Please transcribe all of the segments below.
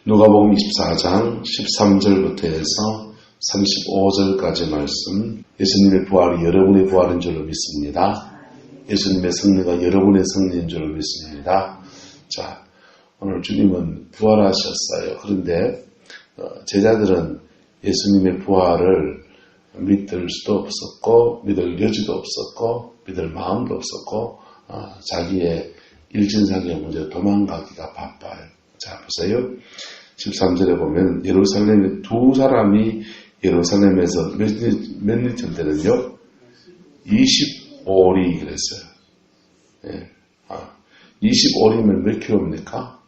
누가복음 24장 13절부터 해서 35절까지 말씀. 예수님의 부활이 여러분의 부활인 줄로 믿습니다. 예수님의 승리가 여러분의 승리인 줄로 믿습니다. 자, 오늘 주님은 부활하셨어요. 그런데 제자들은 예수님의 부활을 믿을 수도 없었고 믿을 여지도 없었고 믿을 마음도 없었고 자기의 일진상의 문제 도망가기가 바빠요. 자, 보세요. 13절에 보면 예루살렘에 두 사람이 예루살렘에서 몇 리쯤 되는요? 25리 그랬어요. 예. 25리면 몇 킬로입니까?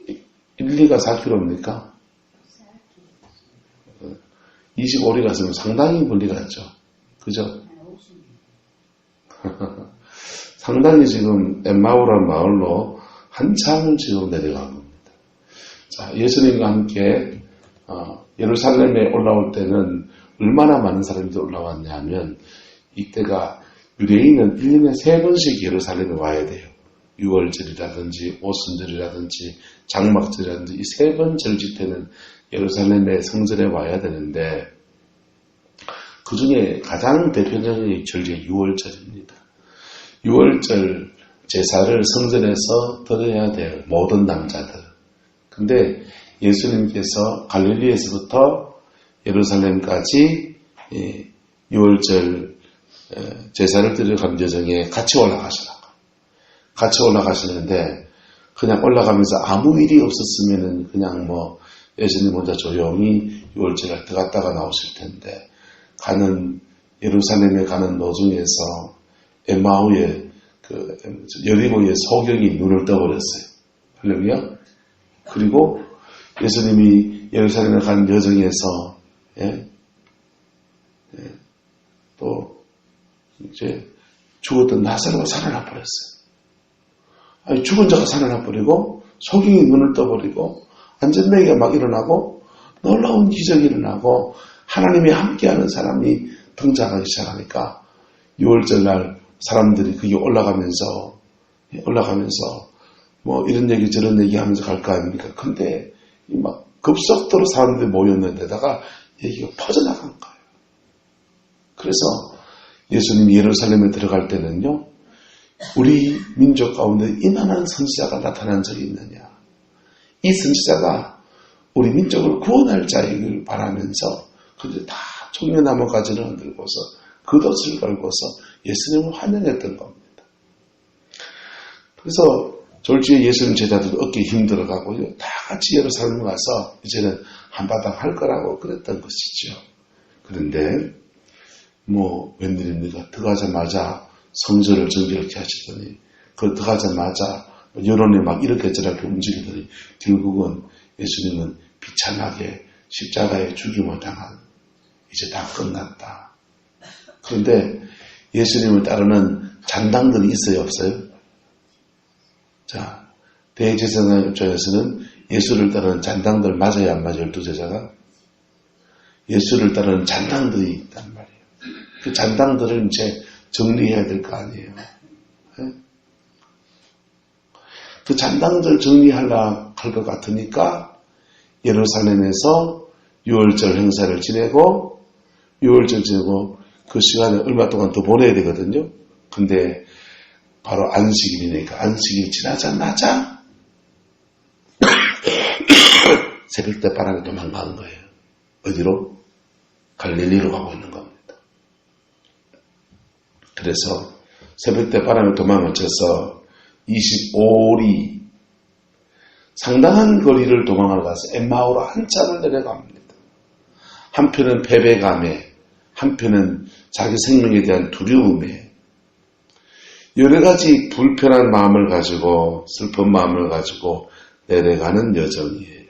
1, 2가 4킬로입니까? 25리 갔으면 상당히 멀리 갔죠. 그죠? 상당히 지금 엠마오라는 마을로 한참을 지금 내려간 겁니다. 자, 예수님과 함께 예루살렘에 올라올 때는 얼마나 많은 사람들이 올라왔냐면 이때가 유대인은 1년에 3번씩 예루살렘에 와야 돼요. 6월절이라든지 오순절이라든지 장막절이라든지 이 3번 절지 때는 예루살렘의 성전에 와야 되는데 그 중에 가장 대표적인 절기가 6월절입니다. 6월절 제사를 성전에서 드려야 돼요. 모든 남자들. 근데 예수님께서 갈릴리에서부터 예루살렘까지 6월절 제사를 드리러 간 여정에 같이 올라가시라고. 같이 올라가시는데 그냥 올라가면서 아무 일이 없었으면은 그냥 예수님 혼자 조용히 6월절에 들어갔다가 나오실 텐데 예루살렘에 가는 도중에서 엠마오의 여리고의 소경이 눈을 떠버렸어요. 할렐루야. 그리고 예수님이 예루살렘에 간 여정에서 또 이제 죽었던 나사로가 살아나 버렸어요. 아니, 죽은 자가 살아나 버리고 소경이 눈을 떠버리고 안전뱅이가 막 일어나고 놀라운 기적이 일어나고 하나님이 함께하는 사람이 등장하기 시작하니까 6월절 날 사람들이 거기 올라가면서 이런 얘기 저런 얘기 하면서 갈 거 아닙니까? 근데 막 급속도로 사람들이 모였는데다가 얘기가 퍼져나간 거예요. 그래서 예수님이 예루살렘에 들어갈 때는요, 우리 민족 가운데 이만한 선지자가 나타난 적이 있느냐. 이 선지자가 우리 민족을 구원할 자이길 바라면서 그들이 다 종려나무 가지를 흔들고서 겉옷을 걸고서 예수님을 환영했던 겁니다. 그래서 졸지에 예수님 제자들도 어깨에 힘들어가고 다 같이 예루살렘에 가서 이제는 한바탕 할 거라고 그랬던 것이죠. 그런데 웬일입니까? 들어가자마자 성전을 정결케 하시더니 들어가자마자 여론이 막 이렇게 저렇게 움직이더니 결국은 예수님은 비참하게 십자가에 죽임을 당한 이제 다 끝났다. 그런데 예수님을 따르는 잔당들이 있어요, 없어요? 자, 대제사장 입장에서는 예수를 따르는 잔당들 맞아요, 안 맞아요? 12제자가? 예수를 따르는 잔당들이 있단 말이에요. 그 잔당들을 이제 정리해야 될 거 아니에요. 네? 그 잔당들 정리하려고 할 것 같으니까 예루살렘에서 6월절 행사를 지내고 6월절 지내고 그 시간에 얼마 동안 더 보내야 되거든요. 근데 바로 안식일이니까 안식일 지나자마자 새벽때 바람에 도망가는 거예요. 어디로? 갈릴리로 가고 있는 겁니다. 그래서 새벽때 바람에 도망을 쳐서 25리 상당한 거리를 도망을 가서 엠마오로 한참을 내려갑니다. 한편은 패배감에 한편은 자기 생명에 대한 두려움에 여러 가지 불편한 마음을 가지고 슬픈 마음을 가지고 내려가는 여정이에요.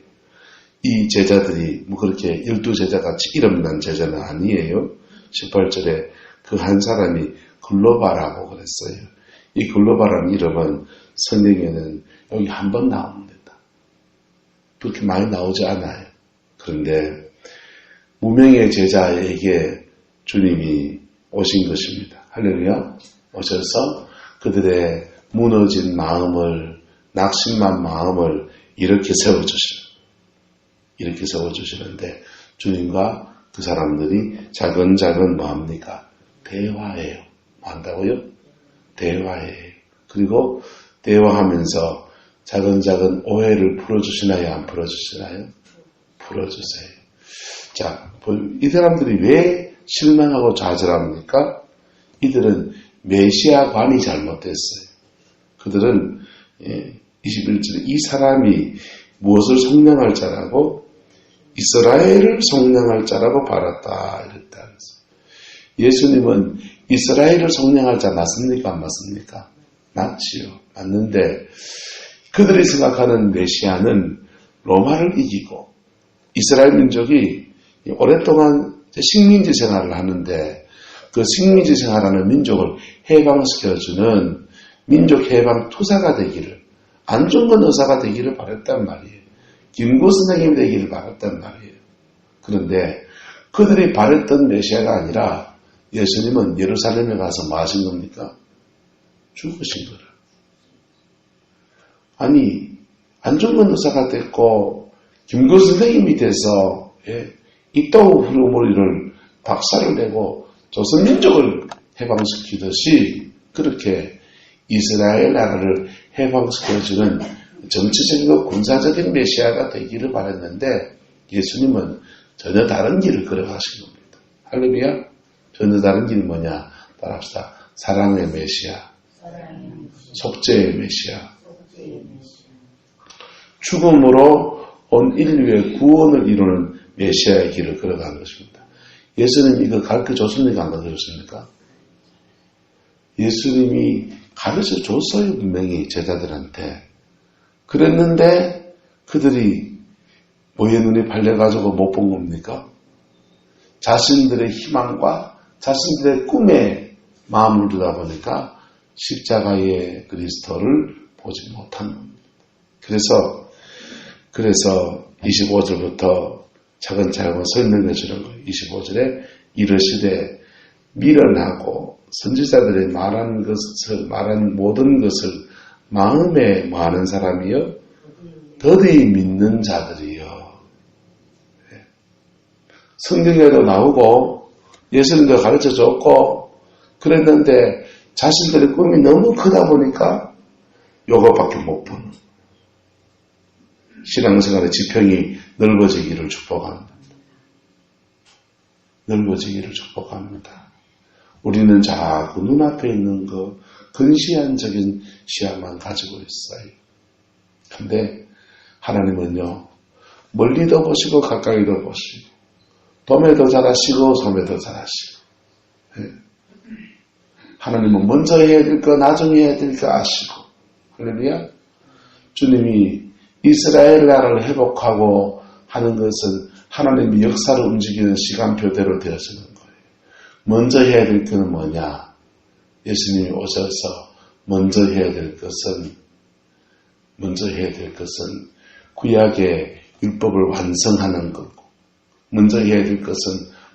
이 제자들이 그렇게 12제자같이 이름난 제자는 아니에요. 18절에 그 한 사람이 글로바라고 그랬어요. 이 글로바라는 이름은 성경에는 여기 한 번 나옵니다. 그렇게 많이 나오지 않아요. 그런데 무명의 제자에게 주님이 오신 것입니다. 할렐루야. 오셔서 그들의 무너진 마음을, 낙심한 마음을 이렇게 세워주시는데 주님과 그 사람들이 차근차근 뭐합니까? 대화해요. 뭐 한다고요? 대화해요. 그리고 대화하면서 차근차근 오해를 풀어주시나요? 안 풀어주시나요? 풀어주세요. 자, 이 사람들이 왜 실망하고 좌절합니까? 이들은 메시아관이 잘못됐어요. 그들은 21절에 이 사람이 무엇을 속량할 자라고? 이스라엘을 속량할 자라고 바랐다. 이랬다. 예수님은 이스라엘을 속량할 자 맞습니까? 안 맞습니까? 맞지요. 맞는데 그들이 생각하는 메시아는 로마를 이기고 이스라엘 민족이 오랫동안 식민지 생활을 하는데 그 식민지 생활하는 민족을 해방시켜주는 민족 해방 투사가 되기를, 안중근 의사가 되기를 바랬단 말이에요. 김구 선생님이 되기를 바랬단 말이에요. 그런데 그들이 바랬던 메시아가 아니라 예수님은 예루살렘에 가서 뭐 하신 겁니까? 죽으신 거라. 아니, 안중근 의사가 됐고 김구 선생님이 돼서 이따우 후루머리를 박살을 내고 조선민족을 해방시키듯이 그렇게 이스라엘 나라를 해방시켜주는 정치적이고 군사적인 메시아가 되기를 바랬는데 예수님은 전혀 다른 길을 걸어가신 겁니다. 할렐루야. 전혀 다른 길이 뭐냐? 따라합시다. 사랑의 메시아, 속죄의 메시아, 죽음으로 온 인류의 구원을 이루는 메시아의 길을 걸어가는 것입니다. 예수님 이거 가르쳐줬습니까? 안 가르쳐줬습니까? 예수님이 가르쳐줬어요. 분명히 제자들한테. 그랬는데 그들이 뭐에 눈이 팔려가지고 못 본 겁니까? 자신들의 희망과 자신들의 꿈에 마음을 두다 보니까 십자가의 그리스도를 보지 못한 겁니다. 그래서 25절부터 차근차근 설명해 주는 거예요. 25절에 이르시되 미련하고 선지자들이 말한 모든 것을 마음에 뭐하는 사람이요? 더디 믿는 자들이요. 성경에도 나오고 예수님도 가르쳐줬고 그랬는데 자신들의 꿈이 너무 크다 보니까 요것밖에 못 보는 신앙생활의 지평이 넓어지기를 축복합니다. 넓어지기를 축복합니다. 우리는 자꾸 눈앞에 있는 거 근시안적인 시야만 가지고 있어요. 근데 하나님은요, 멀리도 보시고 가까이도 보시고 돔에도 잘하시고 섬에도 잘하시고 하나님은 먼저 해야 될 거 나중에 해야 될 거 아시고 할렐루야. 주님이 이스라엘 나라를 회복하고 하는 것은 하나님이 역사를 움직이는 시간표대로 되어지는 거예요. 먼저 해야 될 것은 뭐냐? 예수님이 오셔서 먼저 해야 될 것은 구약의 율법을 완성하는 거고 먼저 해야 될 것은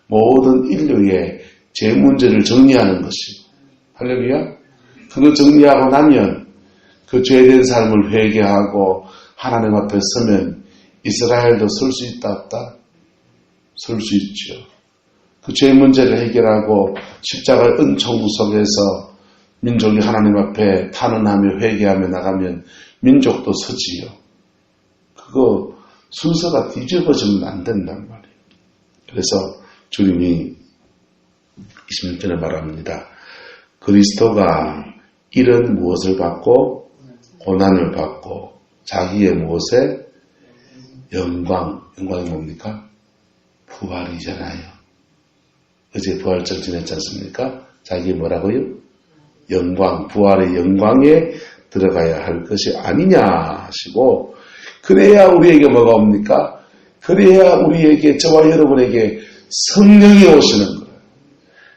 모든 인류의 죄 문제를 정리하는 것이고 할렐루야. 그거 정리하고 나면 그 죄된 삶을 회개하고 하나님 앞에 서면 이스라엘도 설 수 있다 없다? 설 수 있죠. 그 죄 문제를 해결하고 십자가의 은총 속에서 민족이 하나님 앞에 탄원하며 회개하며 나가면 민족도 서지요. 그거 순서가 뒤집어지면 안 된단 말이에요. 그래서 주님이 26절에 말합니다. 그리스도가 이런 무엇을 받고 고난을 받고 자기의 무엇에 영광이 뭡니까? 부활이잖아요. 어제 부활절 지냈지 않습니까? 자기 뭐라고요? 영광, 부활의 영광에 들어가야 할 것이 아니냐 하시고 그래야 우리에게 뭐가 옵니까? 그래야 우리에게 저와 여러분에게 성령이 오시는 거예요.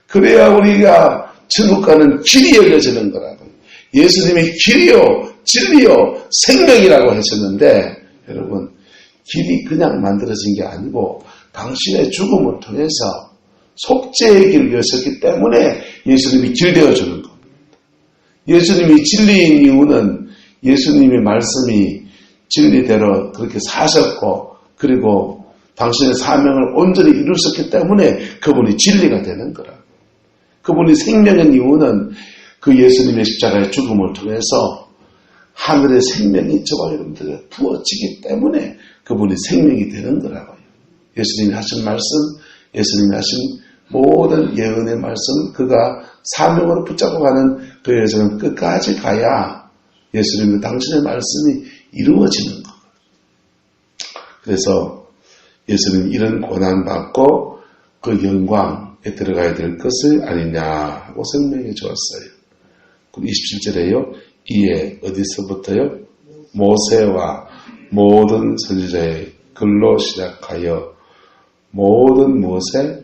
그래야 우리가 천국 가는 길이 열려지는 거라고. 예수님이 길이요 진리요 생명이라고 하셨는데 여러분 길이 그냥 만들어진 게 아니고 당신의 죽음을 통해서 속죄의 길을 여셨기 때문에 예수님이 길 되어주는 겁니다. 예수님이 진리인 이유는 예수님의 말씀이 진리대로 그렇게 사셨고 그리고 당신의 사명을 온전히 이루셨기 때문에 그분이 진리가 되는 거라. 그분이 생명인 이유는 그 예수님의 십자가의 죽음을 통해서 하늘의 생명이 저와 여러분들에게 부어지기 때문에 그분이 생명이 되는 거라고요. 예수님이 하신 말씀, 예수님이 하신 모든 예언의 말씀, 그가 사명으로 붙잡고 가는 그 여정은 끝까지 가야 예수님과 당신의 말씀이 이루어지는 것. 그래서 예수님이 이런 고난받고 그 영광에 들어가야 될 것을 아니냐 하고 설명해 주었어요. 그럼 27절에요. 이에 어디서부터요? 모세와 모든 선지자의 글로 시작하여 모든 무엇에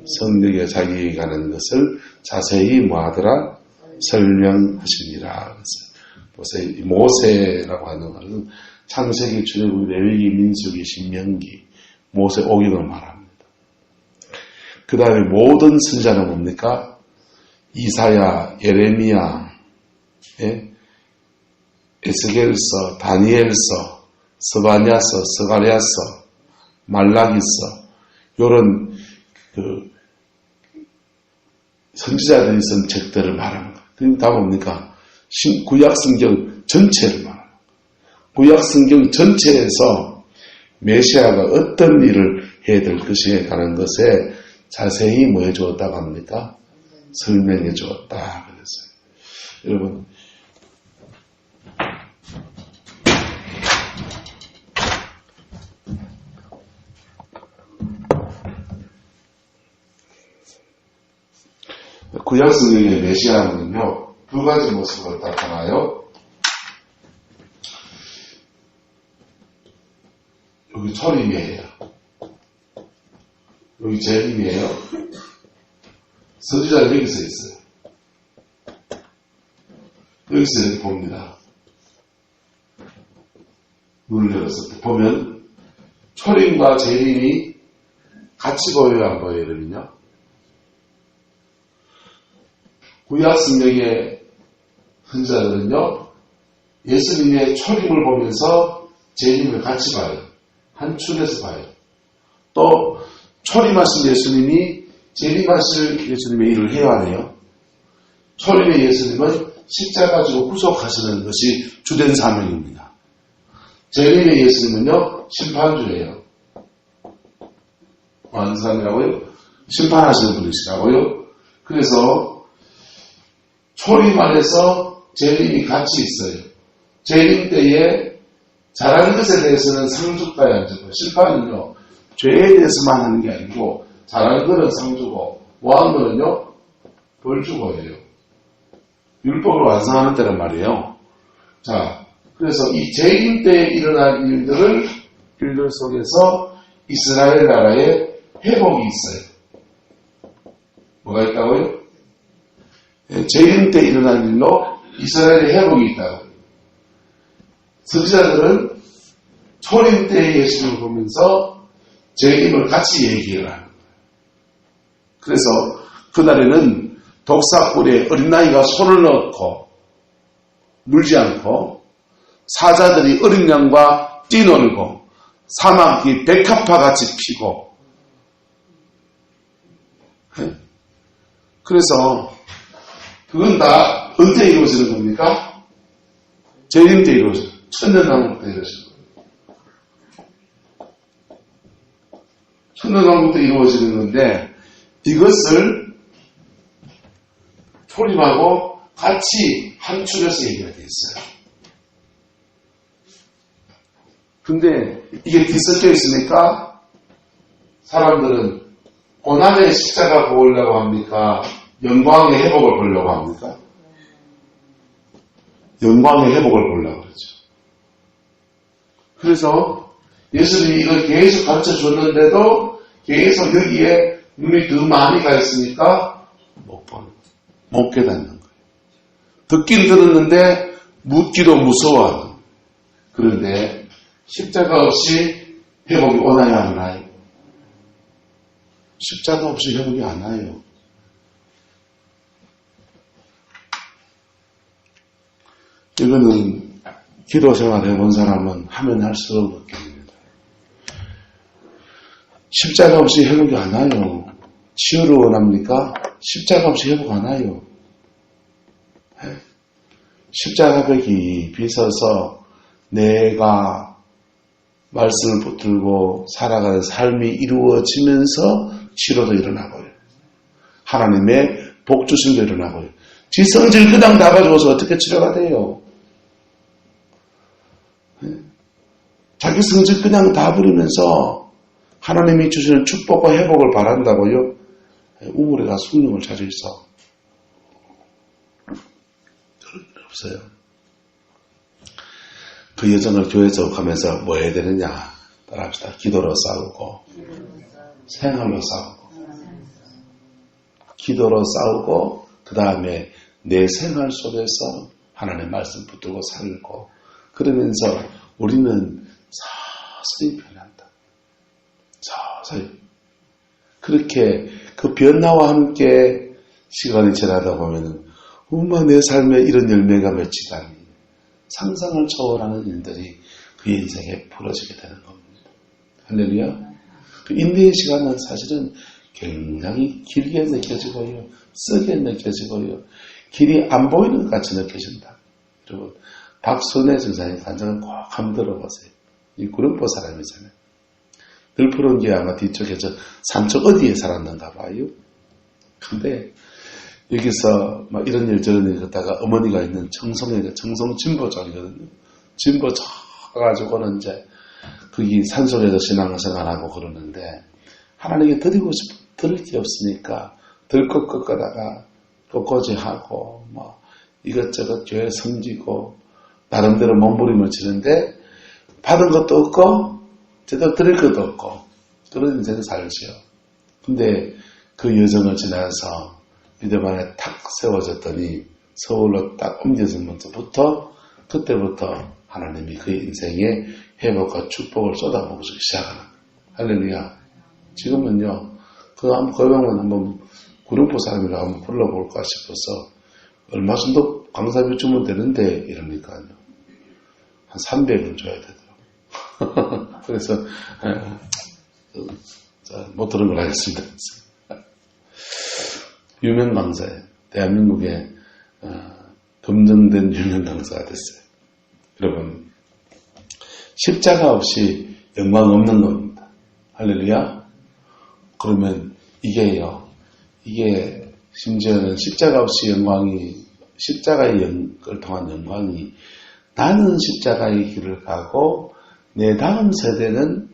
성령에 자기에게 가는 것을 자세히 뭐하더라? 설명하시니라. 모세라고 하는 것은 창세기, 출애굽기, 레위기, 민수기, 신명기, 모세 오경을 말합니다. 그 다음에 모든 선지자는 뭡니까? 이사야, 예레미야, 에스겔서, 다니엘서, 스바냐서, 스가랴서, 말라기서 이런 그 선지자들이 쓴 책들을 말합니다. 그럼 다 뭡니까? 구약성경 전체를 말합니다. 구약성경 전체에서 메시아가 어떤 일을 해야 될 것인가에 관한 것에 자세히 뭐 해주었다고 합니까? 설명해 주었다. 그랬어요. 여러분, 구약성경의 메시아는요, 두 가지 모습으로 나타나요. 여기 초림이에요. 여기 재림이에요. 선지자는 여기서 있어요. 여기서 이렇게 봅니다. 눈을 열었을 때 보면 초림과 재림이 같이 보여요, 안 보여요, 여러분요? 구약 성경의 선지자들은요, 예수님의 초림을 보면서 재림을 같이 봐요. 한 축에서 봐요. 또 초림하신 예수님이 재림하실 예수님의 일을 해야 하네요. 초림의 예수님은 십자가 지고 구속하시는 것이 주된 사명입니다. 재림의 예수님은요, 심판주예요. 완산이라고요? 심판하시는 분이시라고요? 그래서 초림 안에서 재림이 같이 있어요. 재림 때에 잘하는 것에 대해서는 상주가에 앉고, 심판은요, 죄에 대해서만 하는 게 아니고, 잘하는 거는 상주고, 뭐하는 거는요, 벌주고예요. 율법을 완성하는 때란 말이에요. 자, 그래서 이 재림 때에 일어날 일들 속에서 이스라엘 나라에 회복이 있어요. 뭐가 있다고요? 재림 때 일어난 일로 이스라엘의 회복이 있다고. 선지자들은 초림 때의 예수님을 보면서 재림을 같이 얘기를 하는 거예요. 그래서 그날에는 독사꿀에 어린아이가 손을 넣고 물지 않고 사자들이 어린 양과 뛰놀고 사막이 백합화같이 피고 그래서 그건 다 언제 이루어지는 겁니까? 재림 때 이루어져요. 천년왕국 때 이루어지는 거예요. 천년왕국 때 이루어지는 건데 이것을 초림하고 같이 한 축에서 얘기가 되어 있어요. 근데 이게 뒤섞여 있으니까 사람들은 고난의 십자가 보려고 합니까? 영광의 회복을 보려고 합니까? 영광의 회복을 보려고 그러죠. 그래서 예수님이 이걸 계속 가르쳐 줬는데도 계속 여기에 눈이 더 많이 가 있으니까 못 깨닫는 거예요. 듣긴 들었는데 묻기도 무서워하는 거예요. 그런데 십자가 없이 회복이 오나요, 안 오나요? 십자가 없이 회복이 안 와요. 이거는 기도 생활 해본 사람은 하면 할수록 느낍니다. 십자가 없이 회복이 안 와요. 치유를 원합니까? 십자가 없이 회복 안 와요. 십자가 벽이 빗어서 내가 말씀을 붙들고 살아가는 삶이 이루어지면서 치료도 일어나고요. 하나님의 복주심도 일어나고요. 지성질 그냥 다 가지고서 어떻게 치료가 돼요? 자기 성질 그냥 다 부리면서 하나님이 주시는 축복과 회복을 바란다고요? 우물에다 숭늉을 자주 있어. 그럴 일 없어요. 그 여정을 교회에서 가면서 뭐 해야 되느냐? 따라합시다. 기도로 싸우고, 생활로 싸우고, 기도로 싸우고, 그 다음에 내 생활 속에서 하나님의 말씀 붙들고 살고, 그러면서 우리는 서서히 변한다. 서서히. 그렇게 그 변화와 함께 시간이 지나다 보면은, 엄마 내 삶에 이런 열매가 맺히다니. 상상을 초월하는 일들이 그의 인생에 벌어지게 되는 겁니다. 할렐루야. 그 인내의 시간은 사실은 굉장히 길게 느껴지고요. 쓰게 느껴지고요. 길이 안 보이는 것 같이 느껴진다. 여러분, 박순애 전사님 간증을 꼭 한번 들어보세요. 이 구름포 사람이잖아요. 들푸른 게 아마 뒤쪽에 저 산쪽 어디에 살았는가 봐요. 근데 여기서 막 이런 일 저런 일 걷다가 어머니가 있는 청송에 청송 진보장이거든요. 진보 저 가지고는 이제 거기 산속에서 신앙생활하고 그러는데 하나님께 드릴 게 없으니까 들 것 꺾다가 꺾어지하고 뭐 이것저것 교회 섬기고 나름대로 몸부림을 치는데 받은 것도 없고 제대로 드릴 것도 없고 그런 인생을 살지요. 근데 그 여정을 지나서 믿음 안에 탁 세워졌더니 서울로 딱 옮겨지면서부터 그때부터 하나님이 그의 인생에 회복과 축복을 쏟아부기 시작하는 할렐루야. 지금은요 그 명은 한번 구룡포 사람이라 한번 불러볼까 싶어서 얼마 정도 강사비 주면 되는데 이러니까요 한 300은 줘야 되더라고요. 그래서 못 들은 걸 하겠습니다. 유명 강사예요. 대한민국에 검증된 유명 강사가 됐어요. 여러분, 십자가 없이 영광 없는 겁니다. 할렐루야. 그러면 이게 심지어는 십자가 없이 십자가의 걸 통한 영광이 나는 십자가의 길을 가고 내 다음 세대는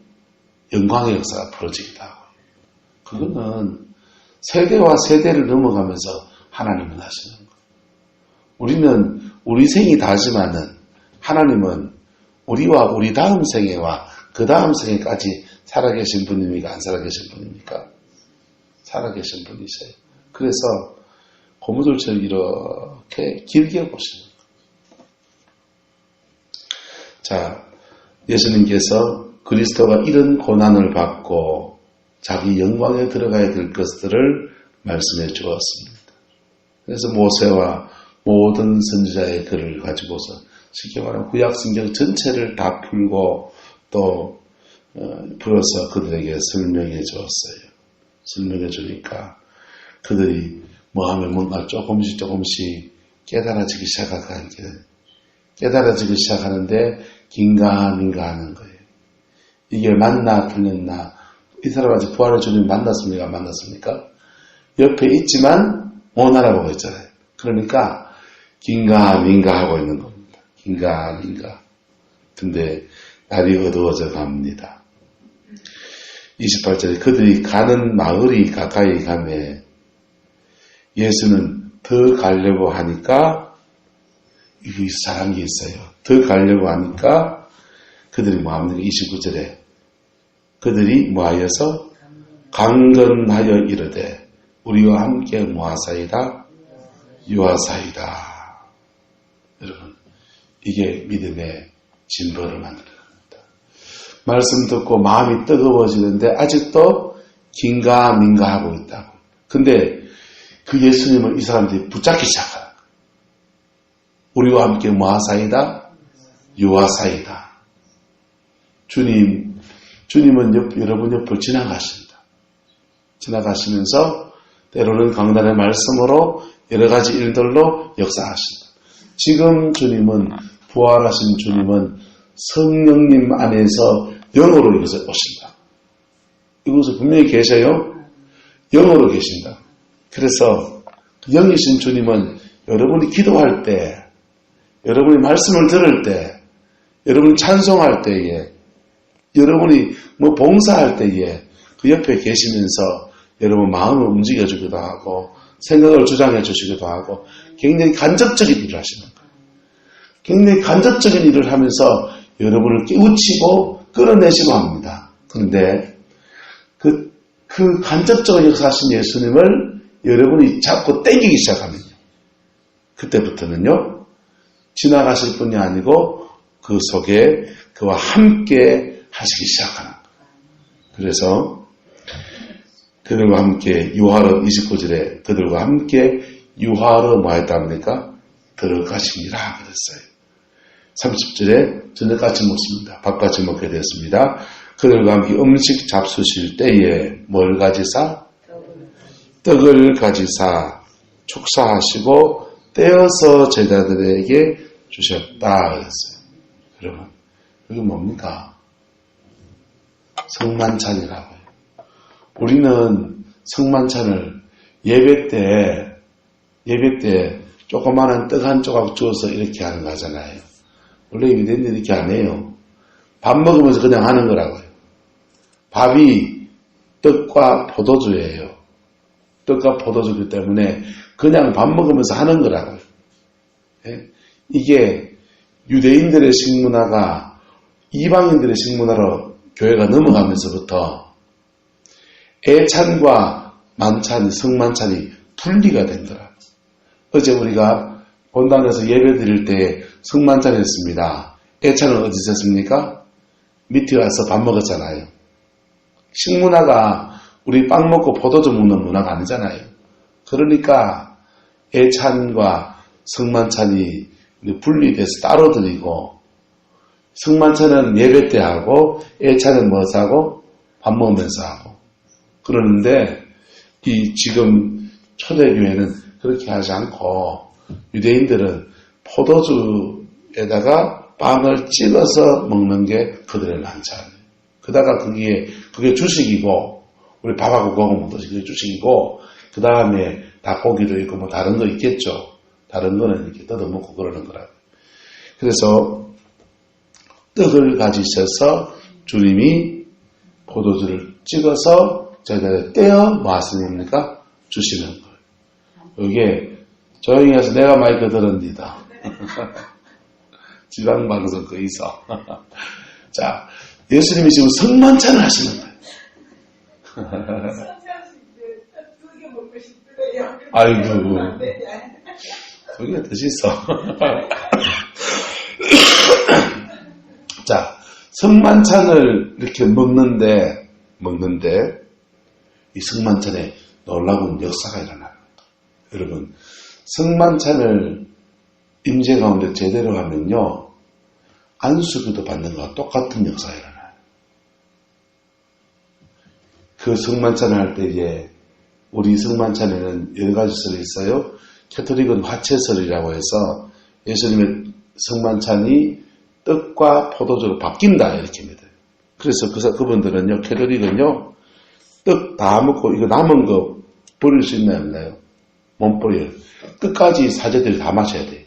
영광의 역사가 벌어지기도 하고 그거는 세대와 세대를 넘어가면서 하나님은 하시는 거예요. 우리는 우리 생이 다지만은 하나님은 우리와 우리 다음 생애와 그 다음 생애까지 살아계신 분입니까? 안 살아계신 분입니까? 살아계신 분이세요. 그래서 고무줄처럼 이렇게 길게 보시는 거예요. 자, 예수님께서 그리스도가 이런 고난을 받고 자기 영광에 들어가야 될 것들을 말씀해 주었습니다. 그래서 모세와 모든 선지자의 글을 가지고서 쉽게 말하면 구약성경 전체를 다 풀고 또 풀어서 그들에게 설명해 주었어요. 설명해 주니까 그들이 뭐 하면 뭔가 조금씩 깨달아지기 시작하는데 긴가민가 하는 거예요. 이게 맞나 틀렸나. 이 사람 아직 부활의 주님 만났습니까? 안 만났습니까? 옆에 있지만 못 알아보고 있잖아요. 그러니까 긴가민가 하고 있는 겁니다. 긴가민가. 근데 날이 어두워져 갑니다. 28절에 그들이 가는 마을이 가까이 가매 예수는 더 가려고 하니까 이 사람이 있어요. 더 가려고 하니까 그들이 뭐 합니까? 29절에 그들이 뭐하여서 강건하여 이르되 우리와 함께 뭐하사이다? 유하사이다. 여러분 이게 믿음의 진보를 만드는 겁니다. 말씀 듣고 마음이 뜨거워지는데 아직도 긴가민가 하고 있다고. 근데 그 예수님을 이 사람들이 붙잡기 시작하는 거예요. 우리와 함께 뭐하사이다? 유아사이다. 주님은 여러분 옆을 지나가신다. 지나가시면서 때로는 강단의 말씀으로 여러 가지 일들로 역사하신다. 지금 주님은, 부활하신 주님은 성령님 안에서 영으로 이곳에 오신다. 이곳에 분명히 계셔요. 영으로 계신다. 그래서 영이신 주님은 여러분이 기도할 때, 여러분이 말씀을 들을 때, 여러분이 찬송할 때에, 여러분이 봉사할 때에 그 옆에 계시면서 여러분 마음을 움직여주기도 하고 생각을 주장해 주시기도 하고 굉장히 간접적인 일을 하시는 거예요. 굉장히 간접적인 일을 하면서 여러분을 깨우치고 끌어내시고 합니다. 그런데 그 간접적인 역사하신 예수님을 여러분이 잡고 땡기기 시작하면요. 그때부터는요. 지나가실 분이 아니고 그 속에 그와 함께 하시기 시작하는 거예요. 그래서 그들과 함께 유하러 29절에 그들과 함께 유하러 뭐 했답니까? 들어가시니라 그랬어요. 30절에 저녁같이 먹습니다. 밥같이 먹게 되었습니다. 그들과 함께 음식 잡수실 때에 뭘 가지사? 떡을 가지사 축사하시고 떼어서 제자들에게 주셨다 그랬어요. 여러분, 이게 뭡니까? 성만찬이라고요. 우리는 성만찬을 예배 때 조그마한 떡 한 조각 주어서 이렇게 하는 거잖아요. 원래 유대인들이 이렇게 안 해요. 밥 먹으면서 그냥 하는 거라고요. 밥이 떡과 포도주예요. 떡과 포도주기 때문에 그냥 밥 먹으면서 하는 거라고요. 예? 이게 유대인들의 식문화가 이방인들의 식문화로 교회가 넘어가면서부터 애찬과 만찬, 성만찬이 분리가 된 거라. 어제 우리가 본당에서 예배 드릴 때 성만찬 했습니다. 애찬은 어디서 했습니까? 밑에 와서 밥 먹었잖아요. 식문화가 우리 빵 먹고 포도주 먹는 문화가 아니잖아요. 그러니까 애찬과 성만찬이 분리돼서 따로 드리고 성만찬은 예배 때 하고 애찬은 뭐서 하고 밥 먹으면서 하고 그러는데 이 지금 초대교회는 그렇게 하지 않고 유대인들은 포도주에다가 빵을 찍어서 먹는 게 그들의 만찬이에요. 그다가 그게 주식이고 우리 밥하고 구워 먹듯이 그게 주식이고 그 다음에 닭고기도 있고 뭐 다른 거 있겠죠. 다른 거는 이렇게 뜯어먹고 그러는 거라고. 그래서 떡을 가지셔서 주님이 포도주를 찍어서 저희가 떼어 뭐 하십니까? 주시는 거예요. 이게 조용히 해서 내가 마이크 들었니다. 지방방송 거기서. 자, 예수님이 지금 성만찬을 하시는 거예요. 아이고, 그게 뜻이 있어. 자, 성만찬을 이렇게 먹는데, 이 성만찬에 놀라운 역사가 일어나요. 여러분, 성만찬을 임재 가운데 제대로 하면요, 안수기도 받는 것과 똑같은 역사가 일어나요. 그 성만찬을 할 때에, 우리 성만찬에는 여러 가지 설이 있어요. 캐톨릭은 화채설이라고 해서 예수님의 성만찬이 떡과 포도주로 바뀐다 이렇게 믿어요. 그래서 그분들은요, 캐톨릭은요, 떡 다 먹고 이거 남은 거 버릴 수 있나요, 없나요? 못 버려요. 끝까지 사제들이 다 마셔야 돼요.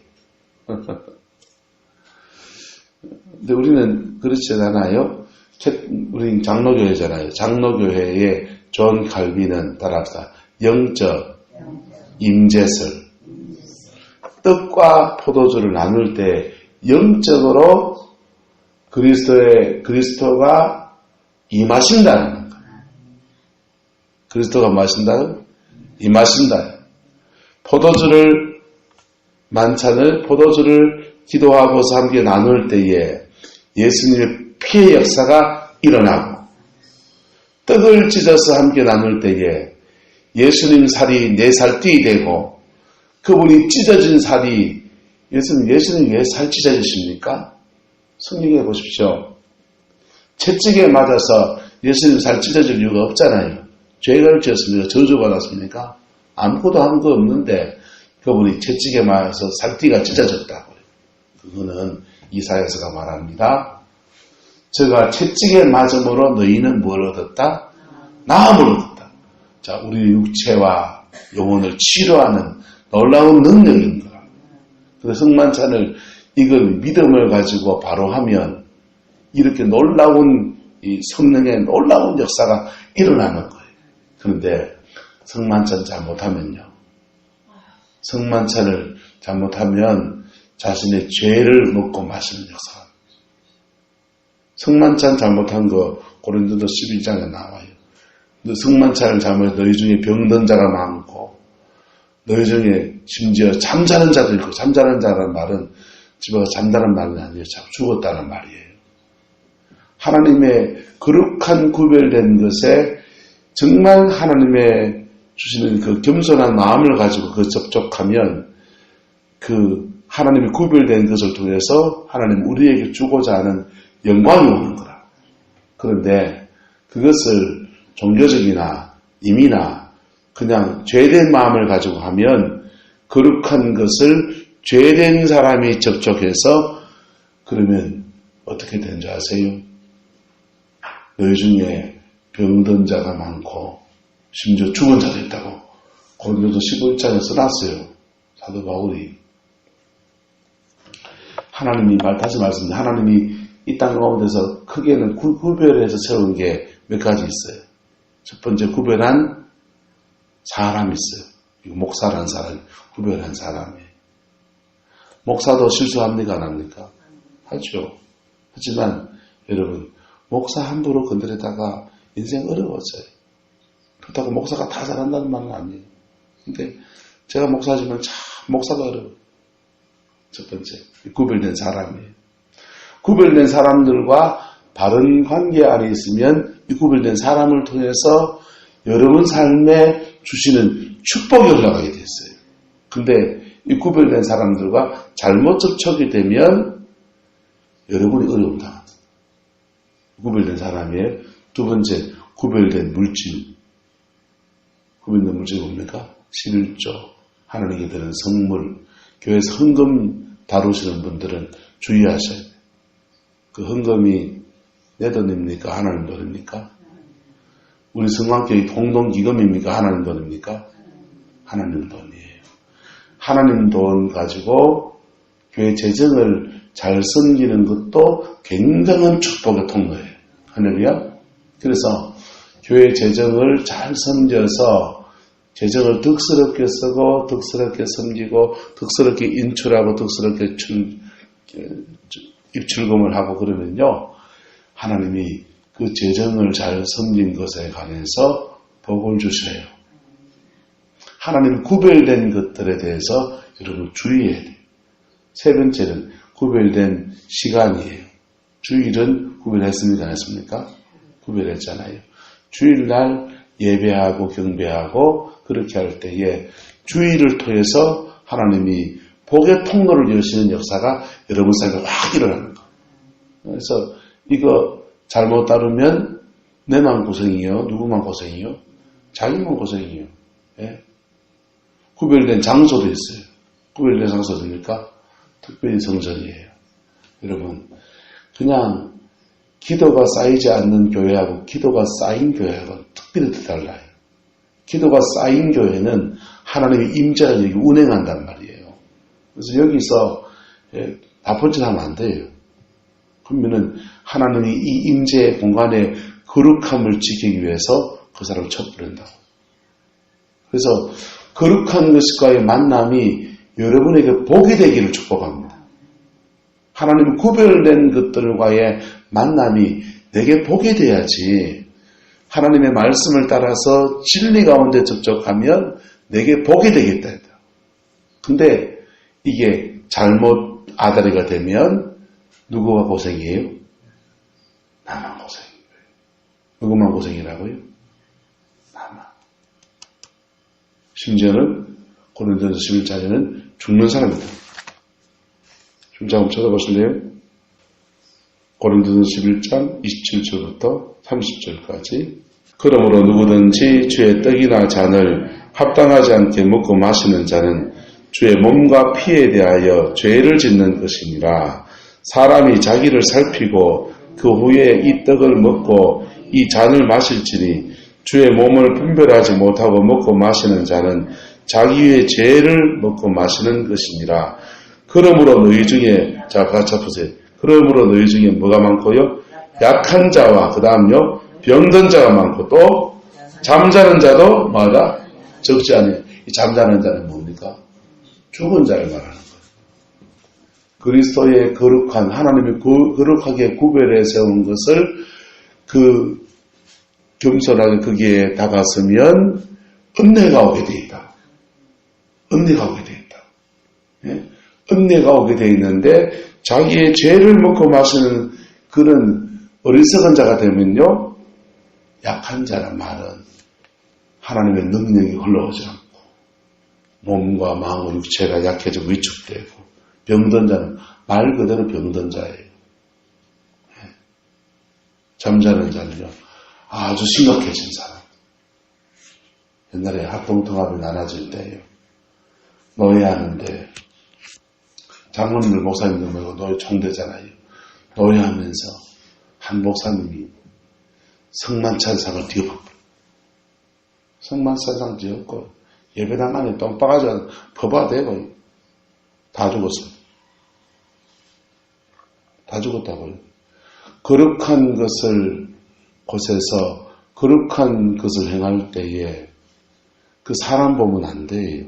근데 우리는 그렇지 않아요. 우리는 장로교회잖아요. 장로교회의 존 칼빈은 따라합시다. 영적 임재설. 떡과 포도주를 나눌 때 영적으로 그리스도가 임하신다는 거예요. 그리스도가 마신다? 임하신다. 포도주를 기도하고서 함께 나눌 때에 예수님의 피의 역사가 일어나고 떡을 찢어서 함께 나눌 때에 예수님 살이 내 살띠 되고 그분이 찢어진 살이 예수님 왜 살 찢어지십니까? 성령해 보십시오. 채찍에 맞아서 예수님 살 찢어질 이유가 없잖아요. 죄를 지었습니까? 저주받았습니까? 아무것도 한 거 없는데 그분이 채찍에 맞아서 살띠가 찢어졌다고요. 그거는 이사야서가 말합니다. 제가 채찍에 맞음으로 너희는 뭘 얻었다? 나음을 얻었다. 자, 우리 육체와 영혼을 치료하는 놀라운 능력인 거라. 그래서 성만찬을 이걸 믿음을 가지고 바로 하면 이렇게 놀라운 이 성령의 놀라운 역사가 일어나는 거예요. 그런데 성만찬 잘못하면요. 성만찬을 잘못하면 자신의 죄를 먹고 마시는 역사가. 성만찬 잘못한 거 고린도서 12장에 나와요. 성만찬을 잘못해서 너희 중에 병든 자가 많고 너희 중에 심지어 잠자는 자도 있고, 잠자는 자라는 말은 집에서 잠자는 말은 아니에요. 죽었다는 말이에요. 하나님의 거룩한 구별된 것에 정말 하나님의 주시는 그 겸손한 마음을 가지고 그 접촉하면 그 하나님이 구별된 것을 통해서 하나님 우리에게 주고자 하는 영광이 오는 거라. 그런데 그것을 종교적이나 임의나 그냥 죄된 마음을 가지고 하면 거룩한 것을 죄된 사람이 접촉해서 그러면 어떻게 되는 줄 아세요? 너희 중에 병든 자가 많고 심지어 죽은 자도 있다고 고린도서 15장에 써놨어요. 사도 바울이. 하나님이 다시 말씀드립니다. 하나님이 이 땅 가운데서 크게는 구별해서 세운 게 몇 가지 있어요. 첫 번째 구별한 사람이 있어요. 목사라는 사람이 구별한 사람이에요. 목사도 실수합니까? 안 합니까? 하죠. 하지만 여러분 목사 함부로 건드리다가 인생 어려워져요. 그렇다고 목사가 다 잘한다는 말은 아니에요. 근데 제가 목사지만 참 목사가 어려워요. 첫 번째 구별된 사람이에요. 구별된 사람들과 바른 관계 안에 있으면 이 구별된 사람을 통해서 여러분 삶에 주시는 축복이 올라가게 돼 있어요. 근데 이 구별된 사람들과 잘못 접촉이 되면 여러분이 어려움 당합니다. 구별된 사람이에요. 두 번째, 구별된 물질. 구별된 물질이 뭡니까? 11조, 하나님께 드리는 성물, 교회에서 헌금 다루시는 분들은 주의하셔야 돼요. 그 헌금이 내 돈입니까? 하나님 돈입니까? 우리 성황교회 공동기금입니까? 하나님 돈입니까? 하나님 돈이에요. 하나님 돈 가지고 교회 재정을 잘 섬기는 것도 굉장한 축복의 통로예요. 할렐루야. 그래서 교회 재정을 잘 섬겨서 재정을 덕스럽게 쓰고 덕스럽게 섬기고 덕스럽게 인출하고 덕스럽게 입출금을 하고 그러면요. 하나님이 그 재정을 잘 섬긴 것에 관해서 복을 주셔요. 하나님 구별된 것들에 대해서 여러분 주의해야 돼요. 세 번째는 구별된 시간이에요. 주일은 구별했습니까? 안 했습니까? 구별했잖아요. 주일날 예배하고 경배하고 그렇게 할 때에 주일을 통해서 하나님이 복의 통로를 여시는 역사가 여러분 삶에 확 일어나는 거예요. 그래서 이거 잘못 다루면 내만 고생이요? 누구만 고생이요? 자기만 고생이요. 예? 구별된 장소도 있어요. 구별된 장소입니까? 특별히 성전이에요. 여러분, 그냥 기도가 쌓이지 않는 교회하고 기도가 쌓인 교회하고 특별히 달라요. 기도가 쌓인 교회는 하나님의 임재가 여기 운행한단 말이에요. 그래서 여기서 다펀치하면 안 돼요. 그러면은 하나님이 이 임재의 공간의 거룩함을 지키기 위해서 그 사람을 쳐버린다고. 그래서 거룩한 것과의 만남이 여러분에게 복이 되기를 축복합니다. 하나님 구별된 것들과의 만남이 내게 복이 돼야지. 하나님의 말씀을 따라서 진리 가운데 접촉하면 내게 복이 되겠다. 근데 이게 잘못 아다리가 되면 누구가 고생이에요? 나만 고생인 거예요. 누구만 고생이라고요? 나만. 심지어는 고린도서 11장에는 죽는 사람이다. 좀 한번 쳐다보실래요? 고린도전서 11장 27절부터 30절까지. 그러므로 누구든지 주의 떡이나 잔을 합당하지 않게 먹고 마시는 자는 주의 몸과 피에 대하여 죄를 짓는 것이니라. 사람이 자기를 살피고 그 후에 이 떡을 먹고 이 잔을 마실지니 주의 몸을 분별하지 못하고 먹고 마시는 자는 자기의 죄를 먹고 마시는 것이니라. 그러므로 너희 중에, 자, 같이 보세요. 그러므로 너희 중에 뭐가 많고요? 약한 자와 그 다음요 병든 자가 많고 또 잠자는 자도 뭐하다? 적지 않아요. 이 잠자는 자는 뭡니까? 죽은 자를 말하는 거예요. 그리스도의 거룩한, 하나님이 거룩하게 구별해 세운 것을 겸손하게 거기에 다가서면 은혜가 오게 되어 있다. 은혜가 오게 되어 있다. 예? 은혜가 오게 되어 있는데 자기의 죄를 먹고 마시는 그런 어리석은 자가 되면요, 약한 자란 말은 하나님의 능력이 흘러오지 않고 몸과 마음과 육체가 약해지고 위축되고, 병든 자는 말 그대로 병든 자예요. 잠자는 자는요 아주 심각해진 사람. 옛날에 합동통합이 나눠질 때요, 노예하는데 장로님들 목사님들 말고 노예 총대잖아요. 노예하면서 한 목사님이 성만찬상을 뒤엎어버려. 성만찬상 뒤엎고 예배당 안에 똥바가지 퍼봐대고 다 죽었어요. 다 죽었다고요. 거룩한 것을 곳에서 거룩한 것을 행할 때에 그 사람 보면 안 돼요.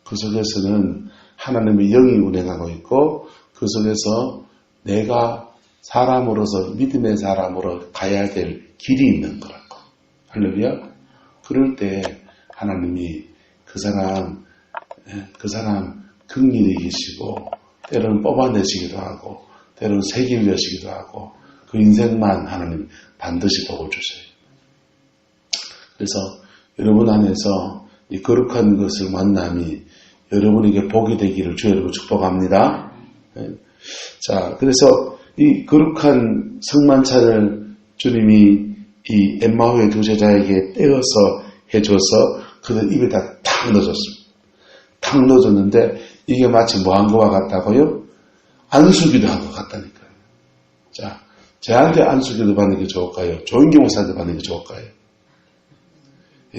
그 속에서는 하나님의 영이 운행하고 있고 그 속에서 내가 사람으로서 믿음의 사람으로 가야 될 길이 있는 거라고. 할렐루야. 그럴 때 하나님이 그 사람 긍휼히 계시고 때로는 뽑아내시기도 하고 때로는 세기를 여시기도 하고 그 인생만 하나님 반드시 복을 주세요. 그래서 여러분 안에서 이 거룩한 것을 만남이 여러분에게 복이 되기를 주 여러분 축복합니다. 자, 그래서 이 거룩한 성만찬을 주님이 이 엠마오의 두 제자에게 떼어서 해줘서 그들 입에다 탁 넣어줬습니다. 탁 넣어줬는데 이게 마치 뭐 한 거와 같다고요? 안수기도 한 것 같다니까요. 자, 저한테 안수기도 받는 게 좋을까요? 조인기 목사한테 받는 게 좋을까요?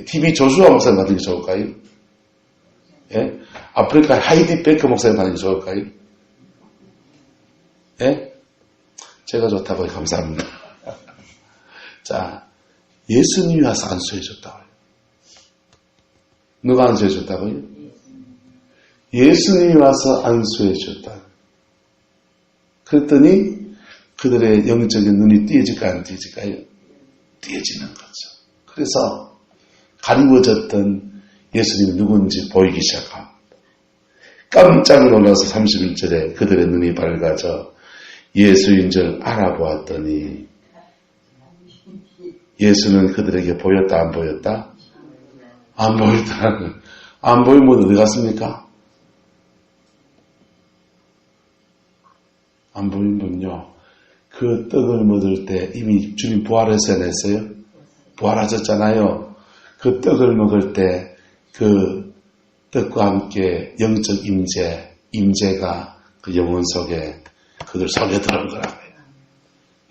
TV 조수아 목사님 받는 게 좋을까요? 예? 아프리카 하이디 베커 목사님 받는 게 좋을까요? 예? 제가 좋다고요. 감사합니다. 자, 예수님이 와서 안수해 줬다고요. 누가 안수해 줬다고요? 예수님이 와서 안수해 줬다. 그랬더니 그들의 영적인 눈이 띄어질까요? 안 띄어질까요? 띄어지는 거죠. 그래서 가리워졌던 예수님이 누군지 보이기 시작합니다. 깜짝 놀라서 31절에 그들의 눈이 밝아져 예수인 줄 알아보았더니 예수는 그들에게 보였다 안 보였다? 안 보였다. 안 보이면 어디 갔습니까? 안 보이면요, 그 떡을 먹을 때 이미 주님 부활해서 냈어요? 부활하셨잖아요. 그 떡을 먹을 때 그 떡과 함께 영적 임재가 그 영혼 속에 그들 속에 들어온 거라고요.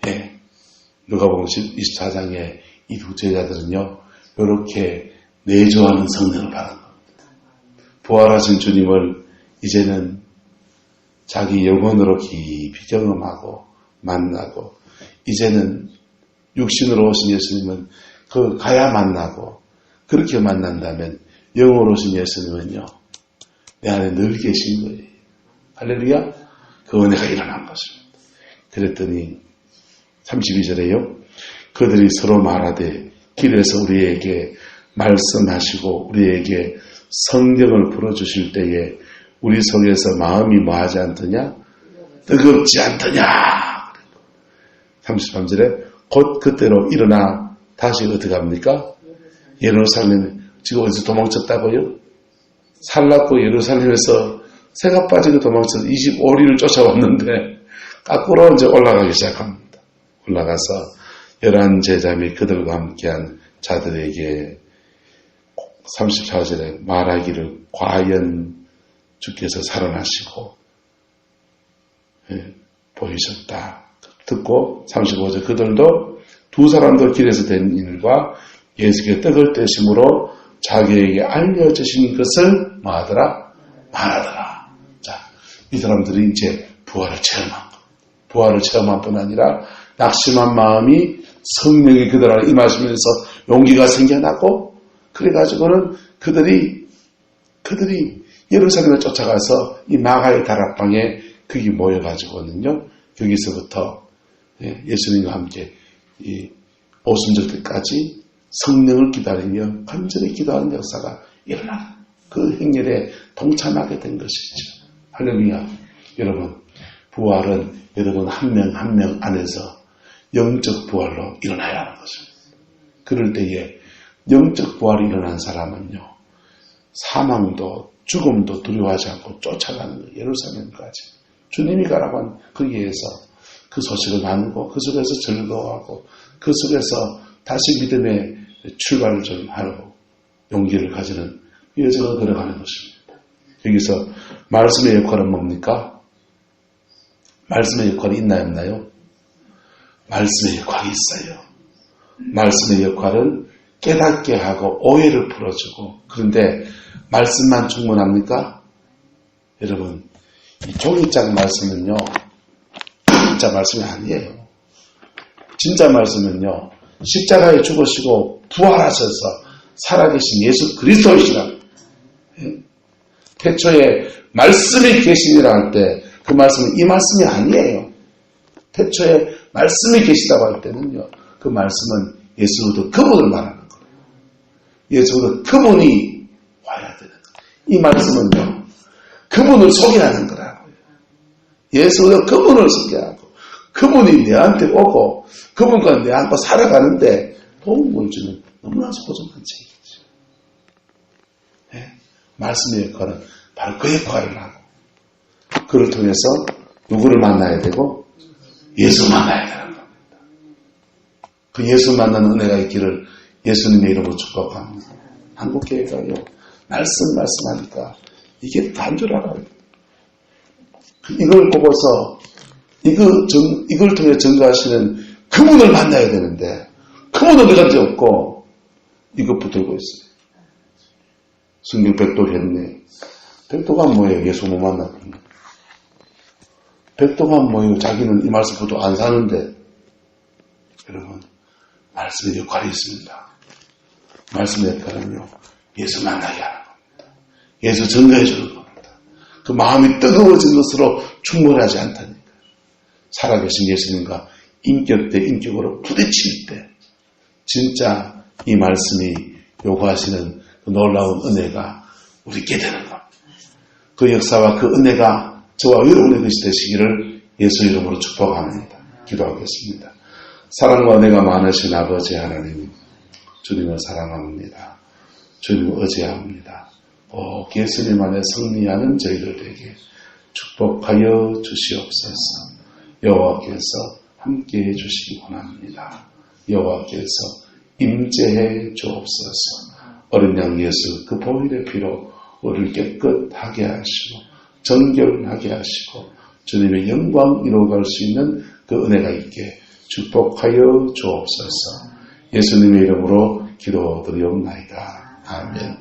예. 누가복음 24장에 이 두 제자들은요, 이렇게 내조하는 성령을 받은 겁니다. 부활하신 주님을 이제는 자기 영혼으로 깊이 경험하고 만나고, 이제는 육신으로 오신 예수님은 그 가야 만나고, 그렇게 만난다면 영으로 오신 예수님은요, 내 안에 늘 계신 거예요. 할렐루야. 그 은혜가 일어난 것입니다. 그랬더니 32절에요. 그들이 서로 말하되 길에서 우리에게 말씀하시고 우리에게 성경을 풀어주실 때에 우리 속에서 마음이 뭐하지 않더냐? 뜨겁지 않더냐? 33절에 곧 그때로 일어나 다시 어떻게 합니까? 예루살렘, 지금 어디서 도망쳤다고요? 살랐고 예루살렘에서 새가 빠지고 도망쳐서 25리를 쫓아왔는데 거꾸로 이제 올라가기 시작합니다. 올라가서 11 제자 및 그들과 함께한 자들에게 34절에 말하기를 과연 주께서 살아나시고 보이셨다. 듣고 35절 그들도 두 사람도 길에서 된 일과 예수께 떡을 떼심으로 자기에게 알려주신 것을 뭐하더라? 말하더라. 자, 이 사람들이 이제 부활을 체험한 것. 부활을 체험한 뿐 아니라 낙심한 마음이 성령이 그들 안에 임하시면서 용기가 생겨나고 그래가지고는 그들이 예루살렘에 쫓아가서 이 마가의 다락방에 거기 모여가지고는요. 거기서부터 예수님과 함께 이 오순절 때까지 성령을 기다리며 간절히 기도하는 역사가 일어나 그 행렬에 동참하게 된 것이죠. 할렐루야. 여러분, 부활은 여러분 한 명 한 명 안에서 영적 부활로 일어나야 하는 것입니다. 그럴 때에 영적 부활이 일어난 사람은요. 사망도 죽음도 두려워하지 않고 쫓아가는 거예요. 예루살렘까지. 주님이 가라고 한 거기에서 그 소식을 나누고 그 속에서 즐거워하고 그 속에서 다시 믿음의 출발을 좀 하고 용기를 가지는 여정을 걸어가는 것입니다. 여기서 말씀의 역할은 뭡니까? 말씀의 역할이 있나요? 없나요? 말씀의 역할이 있어요. 말씀의 역할은 깨닫게 하고 오해를 풀어주고 그런데 말씀만 충분합니까? 여러분 이 종이장 말씀은요 진짜 말씀이 아니에요. 진짜 말씀은요 십자가에 죽으시고 부활하셔서 살아계신 예수 그리스도이시라. 태초에 말씀이 계시니라 할 때 그 말씀은 이 말씀이 아니에요. 태초에 말씀이 계시다고 할 때는요 그 말씀은 예수 그리스도 그분을 말하는 거예요. 예수 그리스도 그분이 와야 되는 거예요. 이 말씀은요 그분을 소개하는 거라고요. 예수 그리스도 그분을 소개하고 그분이 내한테 오고 그분과 내한테 살아가는데 도움을 주는 너무나 소중한 책이죠. 네? 말씀의 역할은 바로 그 역할을 하고 그를 통해서 누구를 만나야 되고 예수 만나야 되는 겁니다. 그 예수 만나는 은혜가 있기를 예수님의 이름으로 축복합니다. 한국교회가요 말씀하니까 이게 단 줄 알아요. 이걸 보고서 이걸 통해 증거하시는 그분을 만나야 되는데 그분은 내가 이제 없고 이것 붙들고 있어요. 성경 백도를 했네. 백도가 뭐예요? 예수 못 만났군요. 백도가 뭐예요? 자기는 이 말씀 붙들고 안 사는데 여러분 말씀의 역할이 있습니다. 말씀의 역할은요 예수 만나게 하는 겁니다. 예수 증거해 주는 겁니다. 그 마음이 뜨거워진 것으로 충분하지 않다니까. 살아계신 예수님과 인격 대 인격으로 부딪힐 때 진짜 이 말씀이 요구하시는 그 놀라운 은혜가 우리께 되는 겁니다. 그 역사와 그 은혜가 저와 여러분의 것이 되시기를 예수 이름으로 축복합니다. 기도하겠습니다. 사랑과 은혜가 많으신 아버지 하나님 주님을 사랑합니다. 주님을 의지합니다. 예수님 안에 승리하는 저희들에게 축복하여 주시옵소서. 여호와께서 함께해 주시기 원합니다. 여호와께서 임재해 주옵소서. 어린 양 예수 그 보혈의 피로 우리를 깨끗하게 하시고 정결하게 하시고 주님의 영광 이루어갈 수 있는 그 은혜가 있게 축복하여 주옵소서. 예수님의 이름으로 기도드리옵나이다. 아멘.